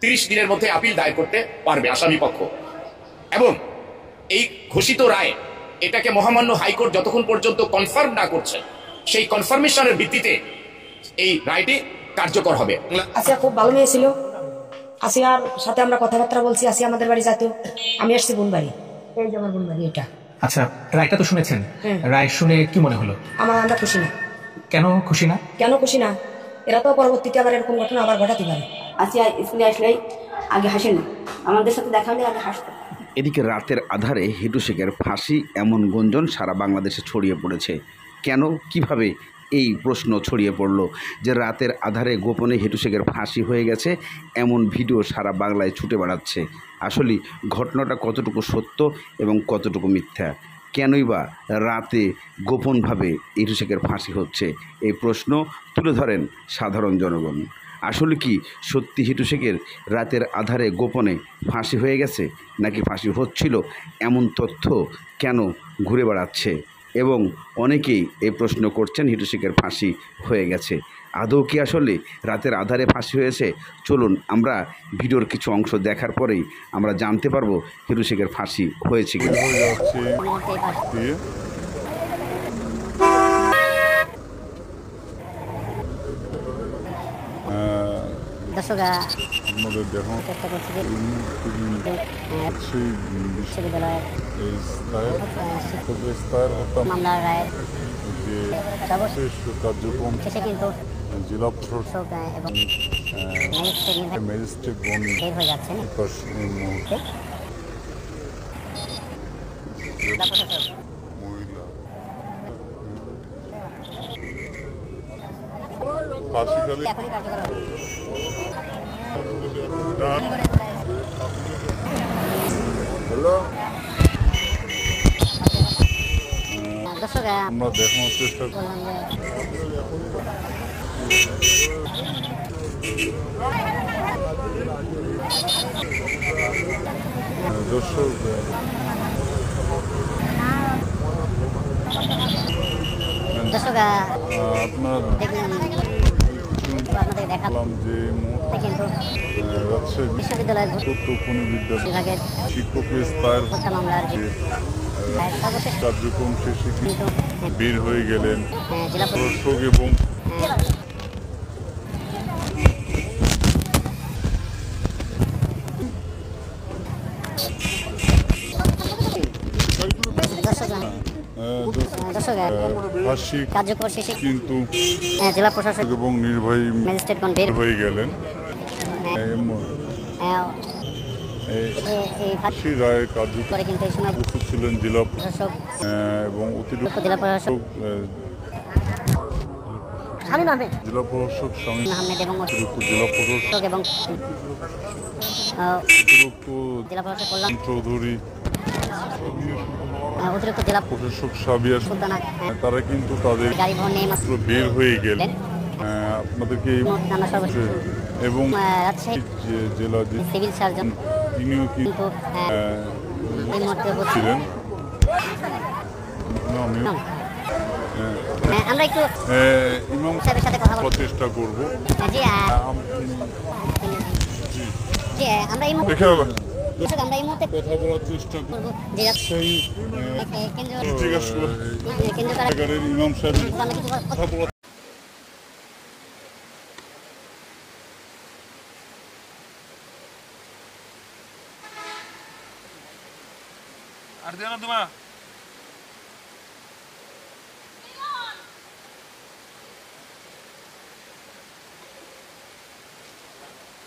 30 দিনের মধ্যে আপিল দায়ের করতে পারবে আসামি পক্ষ। এবং এই ঘোষিত রায় এটাকে মহামান্য হাইকোর্ট যতক্ষণ পর্যন্ত কনফার্ম না করছে সেই কনফার্মেশনের ভিত্তিতে এই রায়টি কার্যকর হবে। আসিয়া খুব ভালো মেয়ে ছিল। আসিয়ার সাথে আমরা কথাবার্তা বলছি। আসিয়া আমাদের বাড়ি যেত, আমি আসছি বোন বাড়ি। এই যে আমার বোন বাড়ি এটা। আচ্ছা, রায়টা তো শুনেছেন, রায় শুনে কি মনে হলো? আমরা খুশি না। কেন খুশি না? কেন খুশি না? এরা তো পরবর্তীতে আবার এরকম ঘটনা আবার ঘটাতে পারে। আসিয়া স্কুলে আসলেই আগে হাসেন না, আমাদের সাথে দেখা হলে আগে হাসতেন। এদিকে রাতের আধারে হিটু শেখের ফাঁসি এমন গুঞ্জন সারা বাংলাদেশে ছড়িয়ে পড়েছে। কেন, কিভাবে এই প্রশ্ন ছড়িয়ে পড়ল যে রাতের আধারে গোপনে হিটু শেখের ফাঁসি হয়ে গেছে, এমন ভিডিও সারা বাংলায় ছুটে বেড়াচ্ছে। আসলে ঘটনাটা কতটুকু সত্য এবং কতটুকু মিথ্যা? কেনই বা রাতে গোপনভাবে হিটু শেখের ফাঁসি হচ্ছে, এই প্রশ্ন তুলে ধরেন সাধারণ জনগণ। আসলে কি সত্যি হিটু শেখের রাতের আধারে গোপনে ফাঁসি হয়ে গেছে, নাকি ফাঁসি হচ্ছিল, এমন তথ্য কেন ঘুরে বেড়াচ্ছে? এবং অনেকেই এই প্রশ্ন করছেন হিটু শেখের ফাঁসি হয়ে গেছে। আদৌ কি আসলে রাতের আধারে ফাঁসি হয়েছে? চলুন আমরা ভিডিওর কিছু অংশ দেখার পরেই আমরা জানতে পারবো হিটু শেখের ফাঁসি হয়েছে কি। আপনাদের দেখো সেই বিশ্ববিদ্যালয়ের মামলার রায়ের যে শেষ কার্যক্রম জেলা প্রশাসক এবং ম্যাজিস্ট্রেটগণ বের হয়ে যাচ্ছেন এই মুহূর্তে। আমরা দেখানোর চেষ্টা করি দর্শক, আপনারা দেখলাম যে রাজশাহী বিশ্ববিদ্যালয়ের বিভাগের শিক্ষকের স্তরের কার্যক্রম শেষে বের হয়ে গেলেন প্রশাসক এবং ফাঁসি কার্যকর শেষে কিন্তু জেলা প্রশাসক এবং নির্বাহী ম্যাজিস্ট্রেটগণ বের হয়ে গেলেন। ফাঁসি রায়ের কার্যকর উপস্থিত ছিলেন জেলা প্রশাসক এবং অতিরিক্ত জেলা প্রশাসক জেলা প্রশাসক স্বামী আহমেদ এবং অতিরিক্ত জেলা প্রশাসক এবং অতিরিক্ত জেলা প্রশাসক কল্যাণ চৌধুরী, অতিরিক্ত জেলা প্রশাসক সাবিয়া সুলতানা, তারা কিন্তু তাদের গাড়ি ভ্রমণ নিয়ে মাত্র বের হয়ে গেলেন। আপনাদেরকে এবং জেলা সিভিল সার্জন তিনিও কিন্তু এই মুহূর্তে ছিলেন। আমরা একটু ইমাম সাহেবের সাথে কথা বলার চেষ্টা করবো। আমরা এই মুহূর্তে কথা বলার চেষ্টা করবো সেই কেন্দ্রীয় ইমাম সাহেবের কথা বলার। আর দিও না তোমা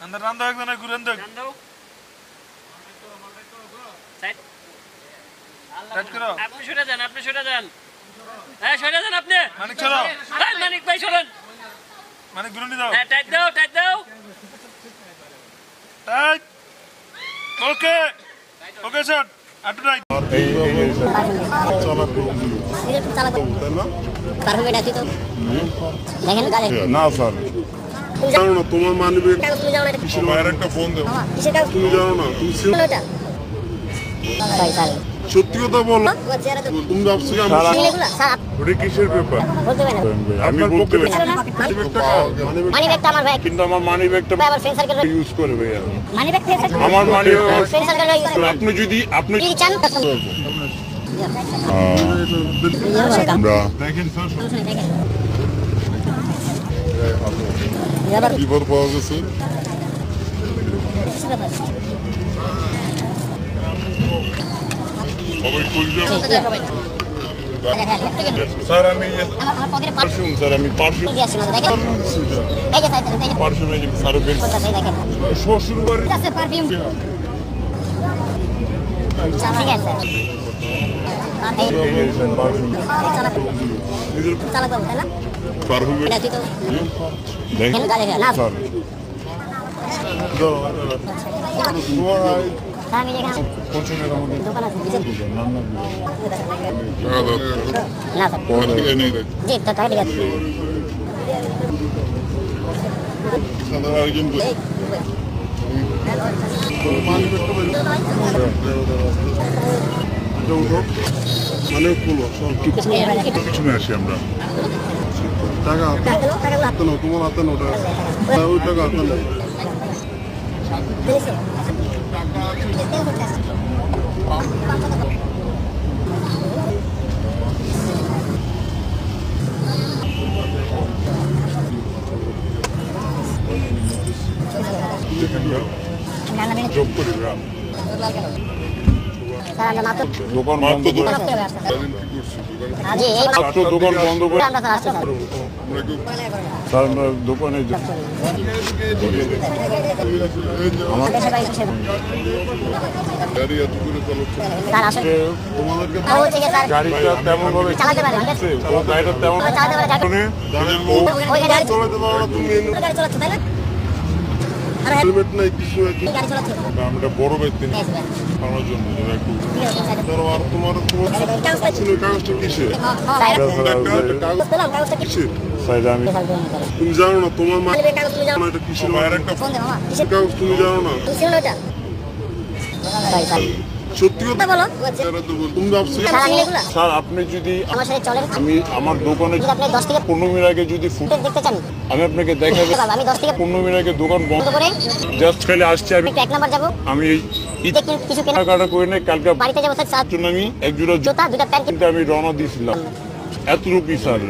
अंदर रान दो एक जना गुरन दो रान दो साइड साइड करो আপনি সরে যান হ্যাঁ সরে যান আপনি মানিক চলো হ্যাঁ মানিক ভাই সরেন মানিক গুরুনি দাও হ্যাঁ টাইট দাও টাইট ওকে ওকে স্যার আটু রাইট এই চালাতে তার হবে ডাকি তো দেখেন গালে না স্যার জানো না তোমার মানবে তোমার একটা ফোন দাও তুমি জানো না তুমি ভাই স্যার সত্যি কথা বলো, তুমি ভাবছো কি আমার ওটা কিসের পেপার? আমি বলতে পারি মানি ব্যাগটা আমার ভাই, কিন্তু আমার মানি ব্যাগটা আবার ফ্রেন্ড সার্কেল ইউজ করে ভাইয়া। মানি ব্যাগ ফ্রেন্ড সার্কেল আমার মানি ফ্রেন্ড সার্কেল ইউজ করে। আপনি কি চান আমরা দেখেন স্যার বিপদ পাওয়া গেছে। সবাই খুঁজবে স্যার। আমি আমার পকেটে পারফিউম স্যার, আমি পারফিউম দিয়ে আসি দেখেন। এই যে স্যার এই যে পারফিউম স্যার বের দেখেন শ্বশুর বাড়ি আছে পারফিউম। ঠিক আছে পারফিউম চালাতে হবে তাই না? পারফিউম এটা তুই তো দেখেন না স্যার। আমি যেখানে দোকান আছে না স্যার জি তো তাই ঠিক আছে। মানে পিছনে আসি আমরা। টাকা হাতে নাও, তোমার হাতে নাও টাকা, ওই টাকা হাতে নাও। যোগ করি স্যার আমরা মাত্র দোকান বন্ধ করে জি এই মাত্র দোকান বন্ধ করে আমরা স্যার আসছি স্যার। স্যার আমরা দোকানে দেশের বাড়ি দেশের স্যার আসলে ও বলছে কি স্যার গাড়িটা তেমন ভাবে চালাতে পারে ও গাড়িটা তেমন চালাতে পারে ওই গাড়ি চলাতে পারো না তুমি। গাড়ি চালাচ্ছে তাই না? আর হেলমেট নাই কিছু গাড়ি চালাচ্ছে আমরা বড় ব্যক্তি না আমার জন্য একটু ধরো। আর তোমার কাগজটা কিসে কাগজটা কি কিসে সাইড আমি তুমি জানো না তোমার মা কাগজ তুমি জানো এটা কিসের আর একটা ফোন দে মামা কিসের কাগজ তুমি জানো না। তুমি ছিল না ওটা তাই স্যার সত্যি কথা বলো তুমি ভাবছো স্যার আমি এগুলো স্যার আপনি যদি আমার সাথে চলেন আমি আমার দোকানে যদি আপনি 10 থেকে 15 মিনিট আগে যদি ফুটেজ দেখতে চান আমি আপনাকে দেখাবো। আমি 10 থেকে 15 মিনিট আগে দোকান বন্ধ বন্ধ করে জাস্ট খালি আসছি আমি। একটু 1 নাম্বার যাব আমি এই কিছু কেনা টাকাটা করে নেই কালকে বাড়িতে যাবো স্যার চার জন্য আমি এক জোড়া জুতা দুটো প্যান্ট কিন্তু আমি রওনা দিয়েছিলাম এত রুপি স্যার।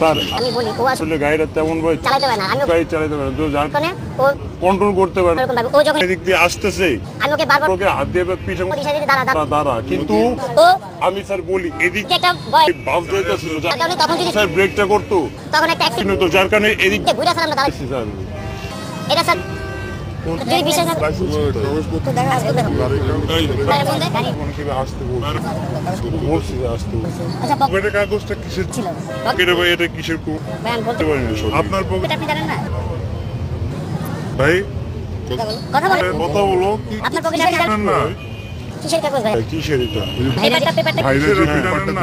স্যার আমি বলি ও আসলে আসলে গাড়িটা তেমন ভাবে চালাতে পারে না আমি গাড়ি চালাতে পারে তো যার ওখানে ও কন্ট্রোল করতে পারে এরকম ভাবে ও যখন এদিক দিয়ে আসতেছে আমি ওকে বারবার ওকে হাত দিয়ে পিছনে ওর ইশারা দিয়ে দাঁড়া দাঁড়া দাঁড়া কিন্তু ও আমি স্যার বলি এদিক একটা ভয় বাস যাইতেছিল তার কারণে তখন যদি স্যার ব্রেকটা করতো তখন একটা অ্যাক্সিডেন্ট তো যার কারণে এদিক ঘুরে আসলাম না দাঁড়া স্যার এটা স্যার যদি বিশেষ তো দেখা আসবে দেখো তার মধ্যে গাড়ি আসতে বলছি আসতে আচ্ছা পকেট পকেটের কাগজটা কিসের ছিল পকেটে ভাই এটা কিসের ব্যান বলতে পারি না আপনার পকেট আপনি জানেন না ভাই কথা বলেন কথা বলো কি আপনার পকেটে আপনি জানেন না কিসের কাগজ ভাই কিসের এটা পেপারটা ভাইরাল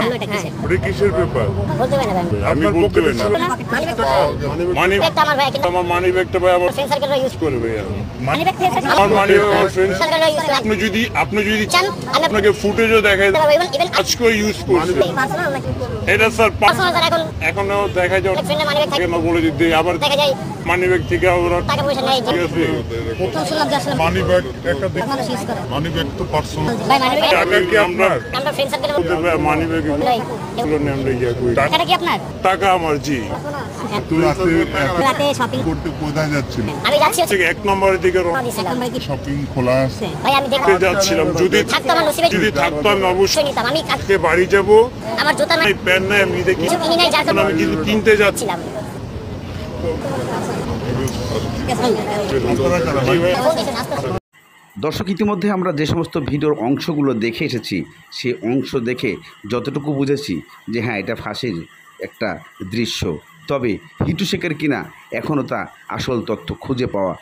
ভালো এটা কিসের ওটা কিসের পেপার বলতে পারেন না আমি বলতে পারি না মানি একটা আমার ভাই কিন্তু আমার মানি ব্যাগটা ভাই আবার ফ্রেন্ড সার্কেল ইউজ করে ভাই মানি ব্যাগ ফ্রেন্ড সার্কেল আমার মানি আমার ফ্রেন্ড সার্কেল ইউজ করে আপনি যদি চান আমি আপনাকে ফুটেজও দেখাই ইভেন আজকে ইউজ করছি পার্সোনাল নাকি এটা স্যার পার্সোনাল স্যার এখন এখনো দেখা যায় ফ্রেন্ডের মানি ব্যাগ থাকে না বলে দিতে আবার দেখা যায় মানি ব্যাগ থেকে আবার টাকা পয়সা নেই ঠিক আছে তো শুনলাম যে আসলে মানি ব্যাগ একটা মানুষ ইউজ করে মানি ব্যাগ তো পার্সোনাল ভাই মানি ব্যাগ টাকা কি আপনার আমরা ফ্রেন্ড সার্কেলের মধ্যে মানি ব্যাগ এগুলো নিয়ে আমরা ইয়া করি টাকাটা কি আপনার টাকা আমার জি রাতে শপিং করতে কোথায় যাচ্ছিল আমি যাচ্ছি ঠিক 1 নম্বরের দিকে শপিং খোলা আছে ভাই আমি দেখতে যাচ্ছিলাম যদি থাকতো আমার নসিবে যদি থাকতো আমি অবশ্যই নিতাম আমি আজকে বাড়ি যাব আমার জুতা নাই প্যান্ট নাই আমি দেখি কিছু কিনি নাই যার কারণে আমি কিন্তু কিনতে যাচ্ছিলাম দর্শক ইতিমধ্যে আমরা যে সমস্ত ভিডিওর অংশগুলো দেখে এসেছি সেই অংশ দেখে যতটুকু বুঝেছি যে হ্যাঁ এটা ফাঁসির একটা দৃশ্য, তবে হিটু শেখের কিনা এখনও তা আসল তথ্য খুঁজে পাওয়া